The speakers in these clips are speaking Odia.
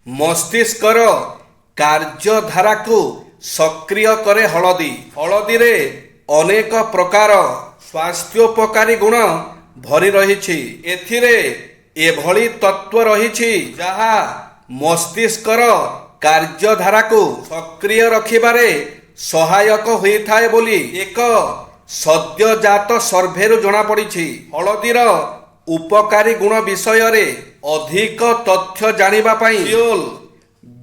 ମସ୍ତିଷ୍କର କାର୍ଯ୍ୟଧାରାକୁ ସକ୍ରିୟ କରେ ହଳଦୀ। ହଳଦୀରେ ଅନେକ ପ୍ରକାର ସ୍ୱାସ୍ଥ୍ୟୋପକାରୀ ଗୁଣ ଭରି ରହିଛି। ଏଥିରେ ଏଭଳି ତତ୍ତ୍ୱ ରହିଛି ଯାହା ମସ୍ତିଷ୍କର କାର୍ଯ୍ୟଧାରାକୁ ସକ୍ରିୟ ରଖିବାରେ ସହାୟକ ହୋଇଥାଏ ବୋଲି ଏକ ସଦ୍ୟଜାତ ସର୍ଭେରୁ ଜଣାପଡ଼ିଛି। ହଳଦୀର ଉପକାରୀ ଗୁଣ ବିଷୟରେ ଅଧିକ ତଥ୍ୟ ଜାଣିବା ପାଇଁ ସିଓଲ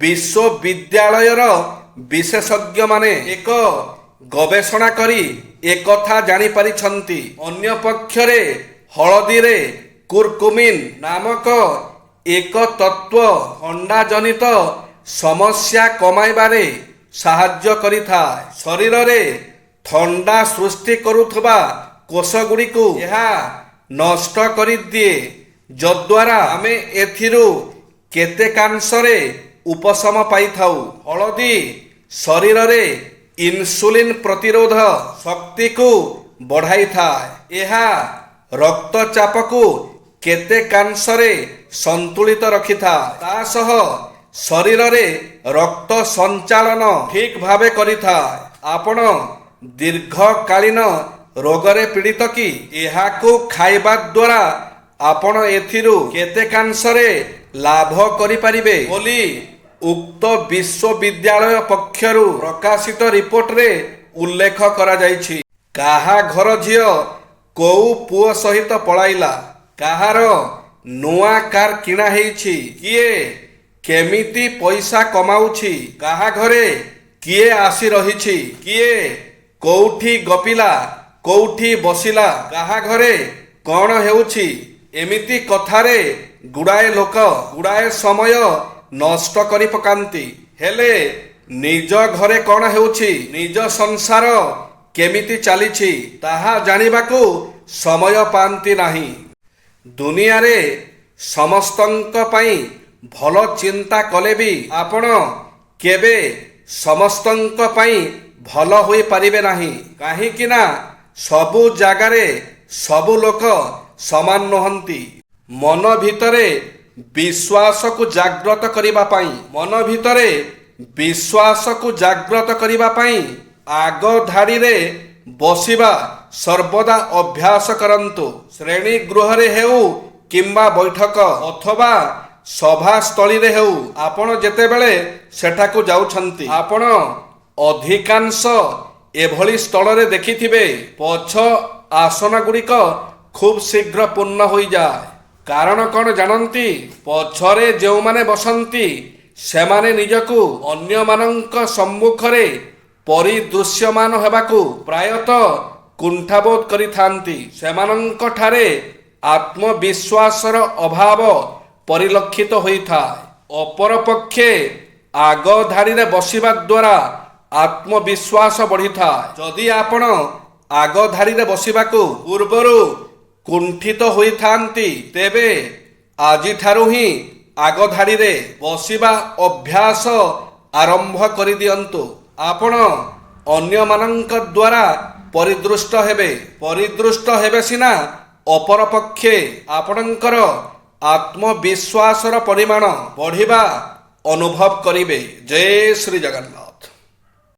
ବିଶ୍ୱବିଦ୍ୟାଳୟର ବିଶେଷଜ୍ଞମାନେ ଏକ ଗବେଷଣା କରି ଏକଥା ଜାଣିପାରିଛନ୍ତି। ଅନ୍ୟପକ୍ଷରେ ହଳଦୀରେ କୁରକୁମିନ୍ ନାମକ ଏକ ତତ୍ତ୍ୱ ଥଣ୍ଡାଜନିତ ସମସ୍ୟା କମାଇବାରେ ସାହାଯ୍ୟ କରିଥାଏ। ଶରୀରରେ ଥଣ୍ଡା ସୃଷ୍ଟି କରୁଥିବା କୋଷଗୁଡ଼ିକୁ ଏହା ନଷ୍ଟ କରିଦିଏ, ଯଦ୍ୱାରା ଆମେ ଏଥିରୁ କେତେକାଂଶରେ ଉପଶମ ପାଇଥାଉ। ହଳଦୀ ଶରୀରରେ ଇନସୁଲିନ୍ ପ୍ରତିରୋଧ ଶକ୍ତିକୁ ବଢ଼ାଇଥାଏ। ଏହା ରକ୍ତଚାପକୁ କେତେକାଂଶରେ ସନ୍ତୁଳିତ ରଖିଥାଏ। ତା ସହ ଶରୀରରେ ରକ୍ତ ସଞ୍ଚାଳନ ଠିକ୍ ଭାବେ କରିଥାଏ। ଆପଣ ଦୀର୍ଘକାଳୀନ ରୋଗରେ ପୀଡ଼ିତ କି? ଏହାକୁ ଖାଇବା ଦ୍ୱାରା ଆପଣ ଏଥିରୁ କେତେକାଂଶରେ ଲାଭ କରିପାରିବେ ବୋଲି ଉକ୍ତ ବିଶ୍ୱବିଦ୍ୟାଳୟ ପକ୍ଷରୁ ପ୍ରକାଶିତ ରିପୋର୍ଟରେ ଉଲ୍ଲେଖ କରାଯାଇଛି। କାହା ଘର ଝିଅ କୋଉ ପୁଅ ସହିତ ପଳାଇଲା? କାହାର ନୂଆ କାର୍ କିଣା ହେଇଛି? କିଏ କେମିତି ପଇସା କମାଉଛି? କାହା ଘରେ କିଏ ଆସି ରହିଛି? କିଏ କୋଉଠି ଗପିଲା, କୋଉଠି ବସିଲା? କାହା ଘରେ କ'ଣ ହେଉଛି? ଏମିତି କଥାରେ ଗୁଡ଼ାଏ ଲୋକ ଗୁଡ଼ାଏ ସମୟ ନଷ୍ଟ କରି ପକାନ୍ତି। ହେଲେ ନିଜ ଘରେ କ'ଣ ହେଉଛି, ନିଜ ସଂସାର କେମିତି ଚାଲିଛି ତାହା ଜାଣିବାକୁ ସମୟ ପାଆନ୍ତି ନାହିଁ। ଦୁନିଆରେ ସମସ୍ତଙ୍କ ପାଇଁ ଭଲ ଚିନ୍ତା କଲେ ବି ଆପଣ କେବେ ସମସ୍ତଙ୍କ ପାଇଁ ଭଲ ହୋଇପାରିବେ ନାହିଁ। କାହିଁକି ନା ସବୁ ଜାଗାରେ ସବୁ ଲୋକ ସମାନ ନୁହନ୍ତି। ମନ ଭିତରେ ବିଶ୍ୱାସକୁ ଜାଗ୍ରତ କରିବା ପାଇଁ ଆଗ ଧାଡ଼ିରେ ବସିବା ସର୍ବଦା ଅଭ୍ୟାସ କରନ୍ତୁ। ଶ୍ରେଣୀ ଗୃହରେ ହେଉ କିମ୍ବା ବୈଠକ ଅଥବା ସଭାସ୍ଥଳୀରେ ହେଉ, ଆପଣ ଯେତେବେଳେ ସେଠାକୁ ଯାଉଛନ୍ତି, ଆପଣ ଅଧିକାଂଶ ଏଭଳି ସ୍ଥଳରେ ଦେଖିଥିବେ ପଛ ଆସନଗୁଡ଼ିକ ଖୁବ୍ ଶୀଘ୍ର ପୂର୍ଣ୍ଣ ହୋଇଯାଏ। କାରଣ କ'ଣ ଜାଣନ୍ତି? ପଛରେ ଯେଉଁମାନେ ବସନ୍ତି ସେମାନେ ନିଜକୁ ଅନ୍ୟମାନଙ୍କ ସମ୍ମୁଖରେ ପରିଦୃଶ୍ୟମାନ ହେବାକୁ ପ୍ରାୟତଃ କୁଣ୍ଠାବୋଧ କରିଥାନ୍ତି। ସେମାନଙ୍କଠାରେ ଆତ୍ମବିଶ୍ୱାସର ଅଭାବ ପରିଲକ୍ଷିତ ହୋଇଥାଏ। ଅପରପକ୍ଷେ ଆଗ ଧାଡ଼ିରେ ବସିବା ଦ୍ୱାରା ଆତ୍ମବିଶ୍ୱାସ ବଢ଼ିଥାଏ। ଯଦି ଆପଣ ଆଗ ଧାଡ଼ିରେ ବସିବାକୁ ପୂର୍ବରୁ କୁଣ୍ଠିତ ହୋଇଥାନ୍ତି, ତେବେ ଆଜିଠାରୁ ହିଁ ଆଗ ଧାଡ଼ିରେ ବସିବା ଅଭ୍ୟାସ ଆରମ୍ଭ କରିଦିଅନ୍ତୁ। ଆପଣ ଅନ୍ୟମାନଙ୍କ ଦ୍ୱାରା ପରିଦୃଷ୍ଟ ହେବେ ସିନା, ଅପରପକ୍ଷେ ଆପଣଙ୍କର ଆତ୍ମବିଶ୍ୱାସର ପରିମାଣ ବଢ଼ିବା ଅନୁଭବ କରିବେ। ଜୟ ଶ୍ରୀ ଜଗନ୍ନାଥ।